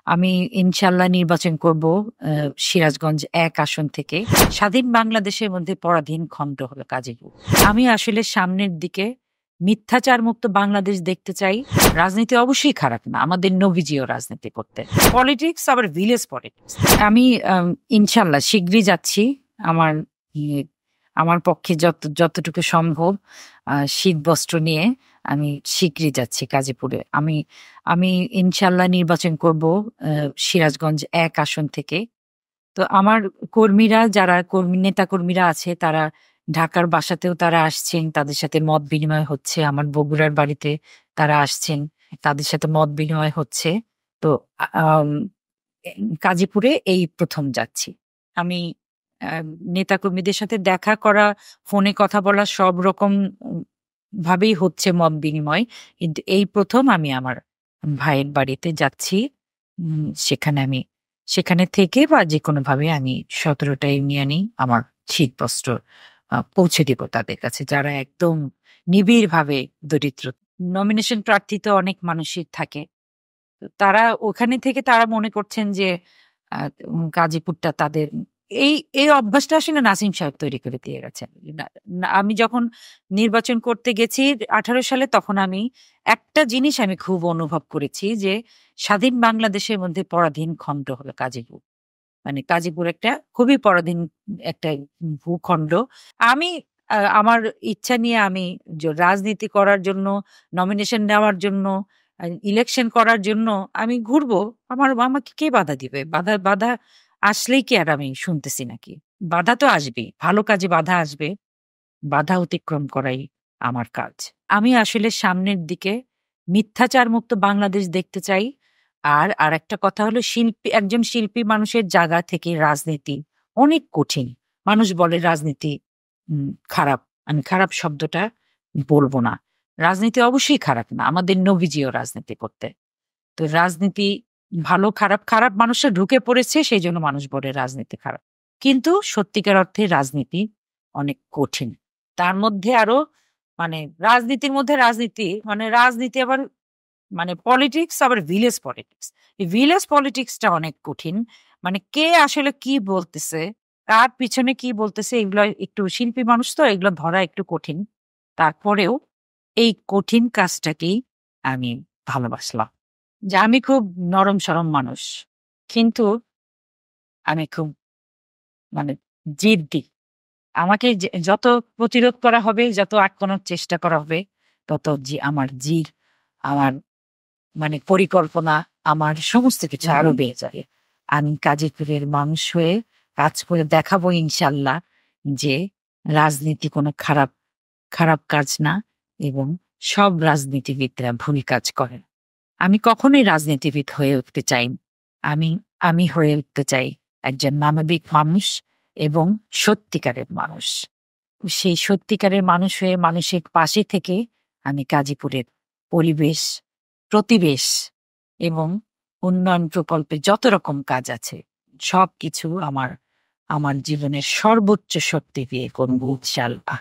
আমি ইনশাল্লাহ নির্বাচন করব সিরাজগঞ্জ ১ আসন থেকে। স্বাধীন বাংলাদেশের মধ্যে পরাধীন খণ্ড হলো গাজীপুর। আমি আসলে সামনের দিকে মিথ্যাচার মুক্ত বাংলাদেশ দেখতে চাই। রাজনীতি অবশ্যই খারাপ না। আমাদের নবীজিও রাজনীতি করতে। পলিটিক্স আবার ভিলেজ পলিটিক্স। আমি ইনশাল্লাহ শিগগিরই যাচ্ছি। আমার ইয়ে আমার পক্ষে যতটুকু সম্ভব শীতবস্ত্র নিয়ে আমি শিগগিরই যাচ্ছি গাজীপুরে। আমি ইনশাল্লাহ নির্বাচন করব সিরাজগঞ্জ ১ আসন থেকে। তো আমার কর্মীরা যারা নেতাকর্মীরা আছে তারা ঢাকার বাসাতেও তারা আসছেন, তাদের সাথে মত বিনিময় হচ্ছে। আমার বগুড়ার বাড়িতে তারা আসছেন, তাদের সাথে মত বিনিময় হচ্ছে। তো আম গাজীপুরে এই ১ম যাচ্ছি। আমি নেতাকর্মীদের সাথে দেখা করা, ফোনে কথা বলা সব রকম ভাবেই হচ্ছে মত বিনিময়। কিন্তু এই ১ম আমি আমার ভাইয়ের বাড়িতে যাচ্ছি। সেখানে থেকে বা যেকোনোভাবে আমি ১৭টা ইউনিয়নেই আমার শীতবস্ত্র পৌঁছে দিব তাদের কাছে, যারা একদম নিবিড়ভাবে দরিদ্র। নমিনেশন প্রার্থী তো অনেক মানুষই থাকে। তো তারা ওখানে থেকে তারা মনে করছেন যে গাজীপুরটা তাদের এই অভ্যাসটা আসলে নাসিম সাহেব তৈরি করে দিয়ে গেছেন। আমি যখন নির্বাচন করতে গেছি ১৮ সালে, তখন আমি একটা জিনিস আমি খুব অনুভব করেছি যে স্বাধীন বাংলাদেশের মধ্যে পরাধীন খণ্ড হলো গাজীপুর। মানে গাজীপুর একটা খুবই পরাধীন একটা ভূখণ্ড। আমি আমার ইচ্ছা নিয়ে আমি রাজনীতি করার জন্য, নমিনেশন নেওয়ার জন্য, ইলেকশন করার জন্য আমি ঘুরবো। আমাকে কে বাধা দিবে? বাধা আসলেই কি আর আমি শুনতেছি নাকি? বাধা তো আসবেই। ভালো কাজে বাধা আসবে। বাধা অতিক্রম করাই আমার কাজ। আমি আসলে সামনের দিকে মিথ্যাচার মুক্ত বাংলাদেশ দেখতে চাই। আর আরেকটা কথা হলো, একজন শিল্পী মানুষের জায়গা থেকে রাজনীতি অনেক কঠিন। মানুষ বলে রাজনীতি খারাপ। আমি খারাপ শব্দটা বলব না। রাজনীতি অবশ্যই খারাপ না। আমাদের নবীজিও রাজনীতি করতে। তো রাজনীতি ভালো খারাপ মানুষরা ঢুকে পড়েছে, সেইজন্য মানুষ বলে রাজনীতি খারাপ। কিন্তু সত্যিকার অর্থে রাজনীতি অনেক কঠিন। তার মধ্যে আরো রাজনীতির মধ্যে রাজনীতি আবার পলিটিক্স আবার ভিলেজ পলিটিক্স। এই ভিলেজ পলিটিক্সটা অনেক কঠিন। কে আসলে কি বলতেছে, কার পিছনে কি বলতেছে, এগুলো একটু শিল্পী মানুষ তো এগুলো ধরা একটু কঠিন। তারপরেও এই কঠিন কাজটাকেই আমি ভালোবাসলাম। যে আমি খুব নরম সরম মানুষ, কিন্তু আমি খুব জিদ্দি। আমাকে যত প্রতিরোধ করা হবে, যত আটকানোর চেষ্টা করা হবে, তত আমার পরিকল্পনা, আমার সমস্ত কিছু আরো বেড়ে যাবে। আমি গাজীপুরের মানুষ হয়ে কাজ করে দেখাবো ইনশাল্লাহ যে রাজনীতি কোনো খারাপ কাজ না, এবং সব রাজনীতিবিদরা ভুল কাজ করেন। আমি কখনোই রাজনীতিবিদ হয়ে উঠতে চাই। আমি হয়ে উঠতে চাই একজন মানবিক মানুষ এবং সত্যিকারের মানুষ। সেই সত্যিকারের মানুষ হয়ে মানুষের পাশে থেকে আমি গাজীপুরের পরিবেশ, প্রতিবেশ এবং উন্নয়ন প্রকল্পে যত রকম কাজ আছে সবকিছু আমার জীবনের সর্বোচ্চ শক্তি দিয়ে করব ইনশাআল্লাহ।